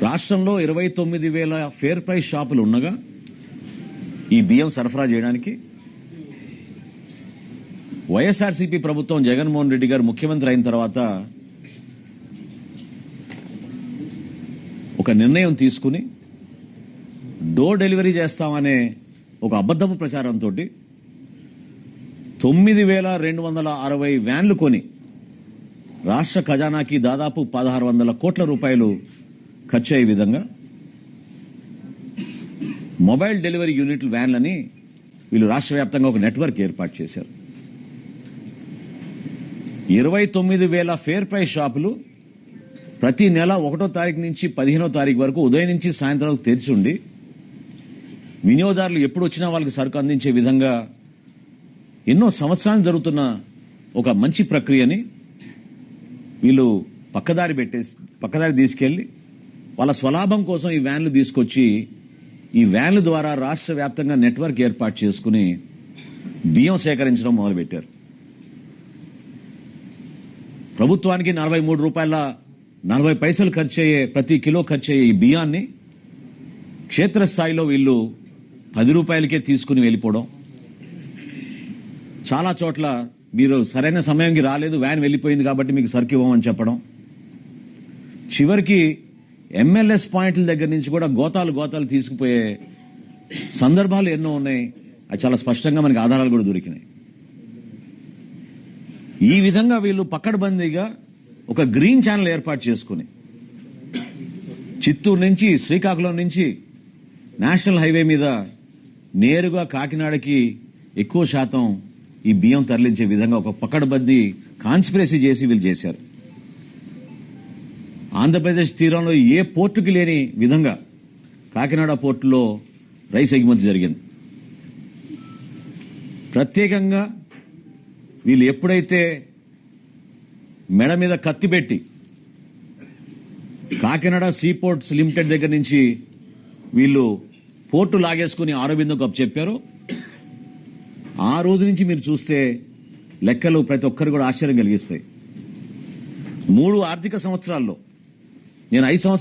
రాష్ట్రంలో 29,000 fair price షాపులు ఉండగా ఈ బియ్యం సరఫరా చేయడానికి వైఎస్ఆర్సీపీ ప్రభుత్వం జగన్మోహన్ రెడ్డి గారు ముఖ్యమంత్రి అయిన తర్వాత ఒక నిర్ణయం తీసుకుని డోర్ డెలివరీ చేస్తామనే ఒక అబద్దపు ప్రచారంతో 9,260 వ్యాన్లు కొని రాష్ట్ర ఖజానాకి దాదాపు 1,600 కోట్ల రూపాయలు ఖర్చు అయ్యే విధంగా మొబైల్ డెలివరీ యూనిట్ల వ్యాన్లని వీళ్ళు రాష్ట్ర వ్యాప్తంగా ఒక నెట్వర్క్ ఏర్పాటు చేశారు. 29,000 ఫేర్ ప్రైస్ షాపులు ప్రతి నెల 1వ తారీఖు నుంచి 15వ తారీఖు వరకు ఉదయం నుంచి సాయంత్రం వరకు తెరిచి ఉండి వినియోగదారులు ఎప్పుడు వచ్చినా వాళ్ళకి సరుకు అందించే విధంగా ఎన్నో సంవత్సరాలు జరుగుతున్న ఒక మంచి ప్రక్రియని వీళ్ళు పక్కదారి తీసుకెళ్లి వాళ్ళ స్వలాభం కోసం ఈ వ్యాన్లు తీసుకొచ్చి ఈ వ్యాన్ల ద్వారా రాష్ట్ర వ్యాప్తంగా నెట్వర్క్ ఏర్పాటు చేసుకుని బియ్యం సేకరించడం మొదలుపెట్టారు. ప్రభుత్వానికి 43 రూపాయల 40 పైసలు ప్రతి కిలో ఖర్చు అయ్యే ఈ బియ్యాన్ని క్షేత్రస్థాయిలో వీళ్ళు 10 రూపాయలకే తీసుకుని వెళ్ళిపోవడం, చాలా చోట్ల మీరు సరైన సమయానికి రాలేదు, వ్యాన్ వెళ్ళిపోయింది కాబట్టి మీకు సరుకు ఇవ్వమని చెప్పడం, చివరికి ఎంఎల్ఎస్ పాయింట్ల దగ్గర నుంచి కూడా గోతాలు తీసుకుపోయే సందర్భాలు ఎన్నో ఉన్నాయి. అది చాలా స్పష్టంగా మనకి ఆధారాలు కూడా దొరికినాయి. ఈ విధంగా వీళ్ళు పకడ్బందీగా ఒక గ్రీన్ ఛానల్ ఏర్పాటు చేసుకుని చిత్తూరు నుంచి శ్రీకాకుళం నుంచి నేషనల్ హైవే మీద నేరుగా కాకినాడకి ఎక్కువ శాతం ఈ బియ్యం తరలించే విధంగా ఒక పకడ్బందీ కాన్స్పిరసీ చేసి వీళ్ళు చేశారు. ఆంధ్రప్రదేశ్ తీరంలో ఏ పోర్టుకి లేని విధంగా కాకినాడ పోర్టులో రైస్ ఎగుమతి జరిగింది. ప్రత్యేకంగా వీళ్ళు ఎప్పుడైతే మెడ మీద కత్తి పెట్టి కాకినాడ సీపోర్ట్స్ లిమిటెడ్ దగ్గర నుంచి వీళ్ళు పోర్టు లాగేసుకుని ఆరోబిందకు అప్పచెప్పారో ఆ రోజు నుంచి మీరు చూస్తే లెక్కలు ప్రతి ఒక్కరు కూడా ఆశ్చర్యం కలిగిస్తాయి. 3 ఆర్థిక సంవత్సరాల్లో నేను 5 సంవత్సరాలు